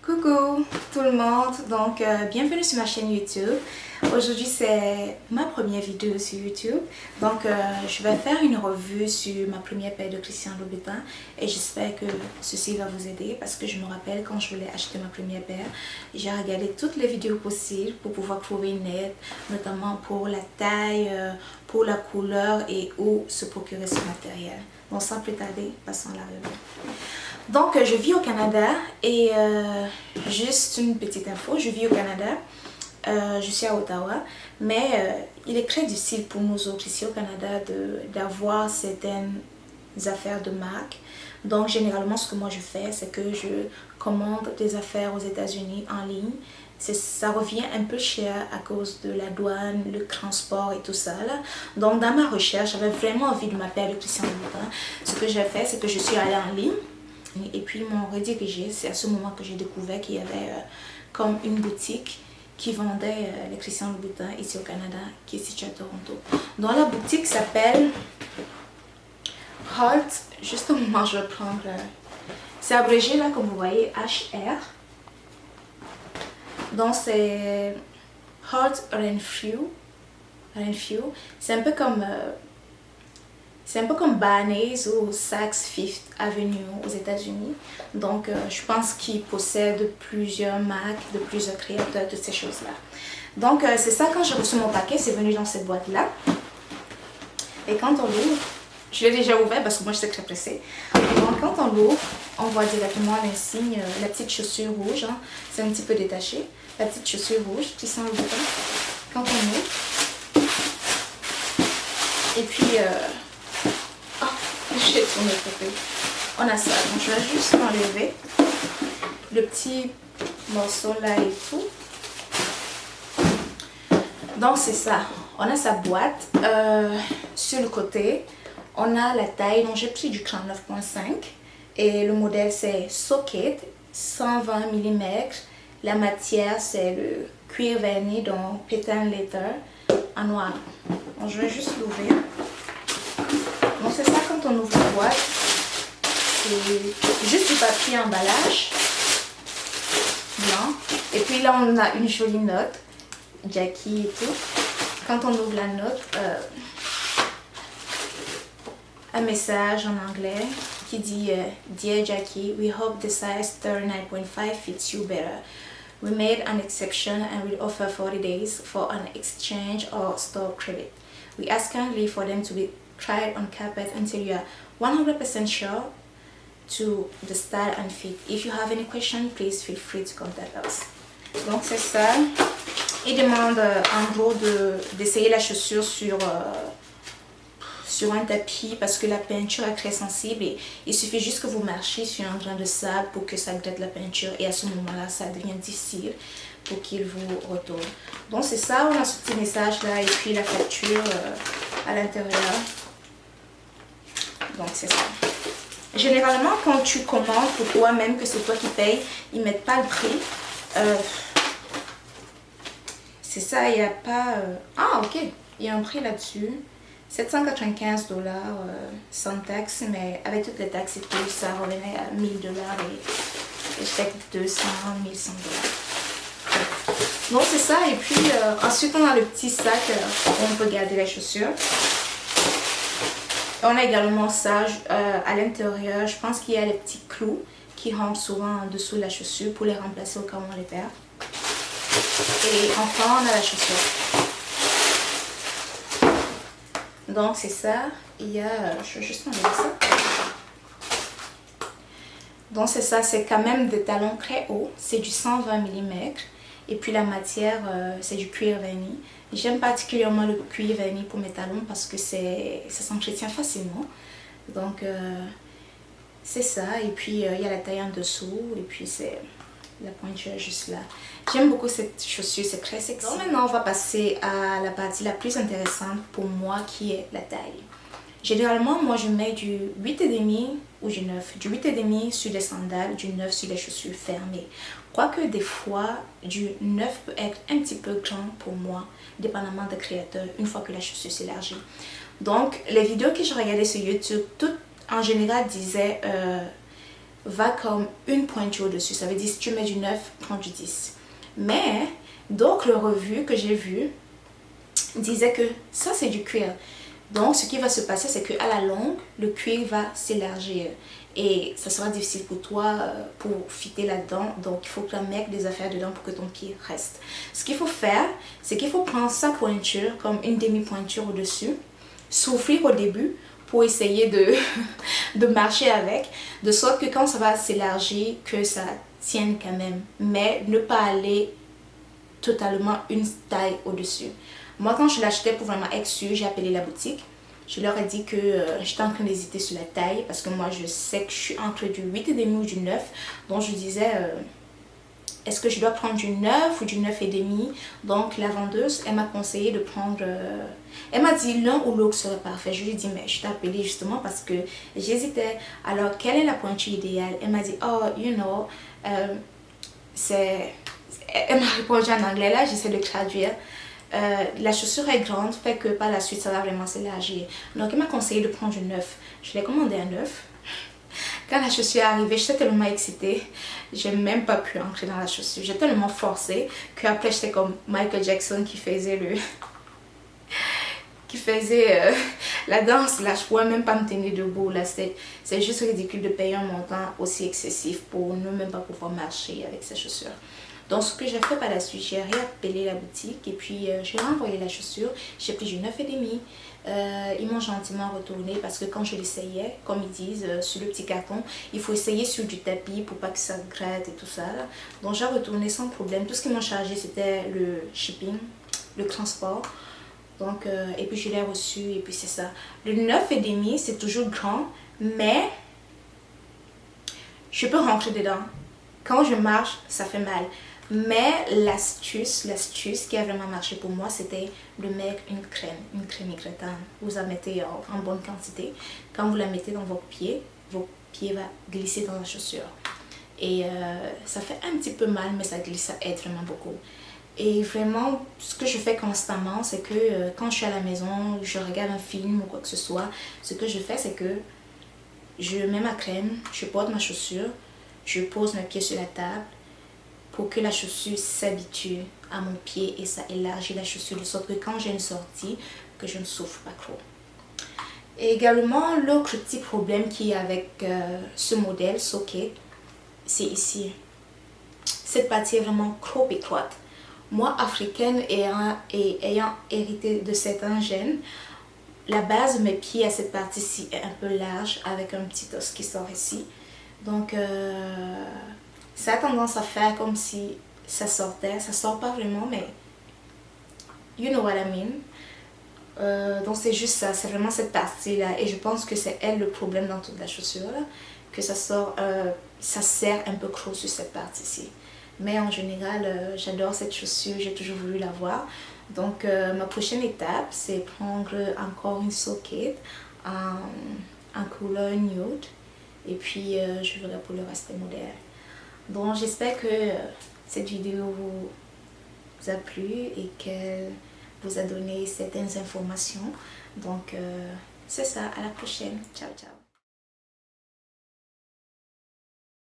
Coucou tout le monde, donc bienvenue sur ma chaîne YouTube. Aujourd'hui c'est ma première vidéo sur YouTube, donc je vais faire une revue sur ma première paire de Christian Louboutin et j'espère que ceci va vous aider parce que je me rappelle quand je voulais acheter ma première paire, j'ai regardé toutes les vidéos possibles pour pouvoir trouver une aide, notamment pour la taille, pour la couleur et où se procurer ce matériel. Donc sans plus tarder, passons à la revue. Donc, je vis au Canada et juste une petite info, je vis au Canada, je suis à Ottawa, mais il est très difficile pour nous autres ici au Canada d'avoir certaines affaires de marque. Donc, généralement, ce que moi je fais, c'est que je commande des affaires aux États-Unis en ligne. Ça revient un peu cher à cause de la douane, le transport et tout ça là. Donc, dans ma recherche, j'avais vraiment envie de ma paire de Christian Louboutin. Ce que j'ai fait, c'est que je suis allée en ligne. Et puis ils m'ont redirigé, c'est à ce moment que j'ai découvert qu'il y avait comme une boutique qui vendait les Christian Louboutin ici au Canada, qui est située à Toronto. Donc la boutique s'appelle Halt, juste au moment je vais prendre, c'est abrégé là comme vous voyez, HR. Donc c'est Halt Renfrew, c'est un peu comme... c'est un peu comme Barney's ou Saks Fifth Avenue aux États-Unis. Donc, je pense qu'ils possèdent plusieurs marques, de plusieurs créateurs, toutes ces choses-là. Donc, c'est ça, quand j'ai reçu mon paquet, c'est venu dans cette boîte-là. Et quand on l'ouvre, je l'ai déjà ouvert parce que moi, j'étais très pressée. Donc, quand on l'ouvre, on voit directement l'insigne, la petite chaussure rouge. Hein, c'est un petit peu détaché. La petite chaussure rouge qui sent le bouton. Quand on ouvre. Et puis... j'ai tourné le côté. On a ça, donc je vais juste enlever le petit morceau là et tout. Donc c'est ça, on a sa boîte. Sur le côté, on a la taille, donc j'ai pris du 39.5 et le modèle c'est Socket 120 mm. La matière c'est le cuir verni, donc Patent Leather en noir. Donc je vais juste l'ouvrir. Donc c'est ça, quand on ouvre la boîte, c'est juste du papier emballage blanc. Et puis là on a une jolie note, Jackie et tout. Quand on ouvre la note, un message en anglais qui dit Dear Jackie, we hope the size 39.5 fits you better. We made an exception and will offer 40 days for an exchange or store credit. We ask kindly for them to be tried on carpet until you are 100% sure to the style and fit. If you have any question, please feel free to contact us. Donc c'est ça. Il demande en gros d'essayer la chaussure sur un tapis parce que la peinture est très sensible et il suffit juste que vous marchiez sur un grain de sable pour que ça gratte la peinture et à ce moment-là, ça devient difficile pour qu'il vous retourne. Donc c'est ça, on a ce petit message là et puis la facture à l'intérieur. Donc c'est ça. Généralement quand tu commandes pour toi-même, que c'est toi qui payes, ils mettent pas le prix. C'est ça, il n'y a pas... Ah ok, il y a un prix là-dessus. 795 $ sans taxe, mais avec toutes les taxes et tout, ça revenait à 1000 $ et peut-être 200, 1100 $. Donc c'est ça, et puis ensuite on a le petit sac où on peut garder les chaussures. On a également ça à l'intérieur, je pense qu'il y a les petits clous qui rentrent souvent en dessous de la chaussure pour les remplacer au cas où on les perd. Et enfin on a la chaussure. Donc c'est ça, il y a, je vais juste enlever ça. Donc c'est ça, c'est quand même des talons très hauts, c'est du 120 mm. Et puis la matière, c'est du cuir verni. J'aime particulièrement le cuir verni pour mes talons parce que ça s'entretient facilement. Donc c'est ça, et puis il y a la taille en dessous, et puis c'est la pointure juste là. J'aime beaucoup cette chaussure, c'est très sexy. Donc maintenant on va passer à la partie la plus intéressante pour moi qui est la taille. Généralement moi je mets du 8,5 ou du 9. Du 8,5 sur les sandales, du 9 sur les chaussures fermées. Quoique des fois du 9 peut être un petit peu grand pour moi, dépendamment des créateurs, une fois que la chaussure s'élargit. Donc les vidéos que je regardais sur YouTube, toutes en général disaient va comme une pointure au-dessus. Ça veut dire si tu mets du 9, prends du 10. Mais d'autres revues que j'ai vues disaient que ça c'est du cuir. Donc ce qui va se passer, c'est qu'à la longue, le cuir va s'élargir. Et ça sera difficile pour toi pour fitter là-dedans. Donc il faut que tu mettes des affaires dedans pour que ton pied reste. Ce qu'il faut faire, c'est qu'il faut prendre sa pointure comme une demi-pointure au-dessus. Souffrir au début pour essayer de marcher avec. De sorte que quand ça va s'élargir, que ça tienne quand même. Mais ne pas aller totalement une taille au-dessus. Moi, quand je l'achetais pour vraiment être sûre, j'ai appelé la boutique. Je leur ai dit que j'étais en train d'hésiter sur la taille parce que moi, je sais que je suis entre du 8,5 ou du 9. Donc, je disais, est-ce que je dois prendre du 9 ou du 9,5? Donc, la vendeuse, elle m'a conseillé de prendre... elle m'a dit l'un ou l'autre serait parfait. Je lui ai dit, mais je t'ai appelé justement parce que j'hésitais. Alors, quelle est la pointure idéale? Elle m'a dit, oh, you know, c'est... Elle m'a répondu en anglais, là, j'essaie de traduire. La chaussure est grande, fait que par la suite, ça va vraiment s'élargir. Donc, elle m'a conseillé de prendre du 9. Je l'ai commandé à 9. Quand la chaussure est arrivée, j'étais tellement excitée. J'ai même pas pu entrer dans la chaussure. J'ai tellement forcé qu'après, j'étais comme Michael Jackson qui faisait la danse. Là, je pouvais même pas me tenir debout. Là, c'est juste ridicule de payer un montant aussi excessif pour ne même pas pouvoir marcher avec ces chaussures. Donc, ce que j'ai fait par la suite, j'ai réappelé la boutique et puis j'ai renvoyé la chaussure. J'ai pris du 9,5. Ils m'ont gentiment retourné parce que quand je l'essayais, comme ils disent sur le petit carton, il faut essayer sur du tapis pour pas que ça gratte et tout ça. Là. Donc, j'ai retourné sans problème. Tout ce qu'ils m'ont chargé, c'était le shipping, le transport. Donc, et puis je l'ai reçu et puis c'est ça. Le 9,5, c'est toujours grand, mais je peux rentrer dedans. Quand je marche, ça fait mal. Mais l'astuce qui a vraiment marché pour moi, c'était de mettre une crème hydratante. Vous la mettez en bonne quantité. Quand vous la mettez dans vos pieds vont glisser dans la chaussure. Et ça fait un petit peu mal, mais ça glisse, ça aide vraiment beaucoup. Et vraiment, ce que je fais constamment, c'est que quand je suis à la maison, je regarde un film ou quoi que ce soit, ce que je fais, c'est que je mets ma crème, je porte ma chaussure, je pose mes pieds sur la table, pour que la chaussure s'habitue à mon pied et ça élargit la chaussure de sorte que quand j'ai une sortie, que je ne souffre pas trop. Et également, l'autre petit problème qui est avec ce modèle Socket, c'est ici. Cette partie est vraiment trop étroite. Moi, africaine et ayant hérité de certains gènes, la base de mes pieds à cette partie-ci est un peu large avec un petit os qui sort ici. Donc, ça a tendance à faire comme si ça sortait. Ça sort pas vraiment, mais you know what I mean. Donc c'est juste ça, c'est vraiment cette partie-là. Et je pense que c'est elle le problème dans toute la chaussure, là, que ça sort, ça serre un peu trop sur cette partie-ci. Mais en général, j'adore cette chaussure, j'ai toujours voulu l'avoir. Donc ma prochaine étape, c'est prendre encore une Socket en couleur nude. Et puis je verrai pour le reste des modèles. Donc j'espère que cette vidéo vous a plu et qu'elle vous a donné certaines informations. Donc c'est ça, à la prochaine. Ciao, ciao.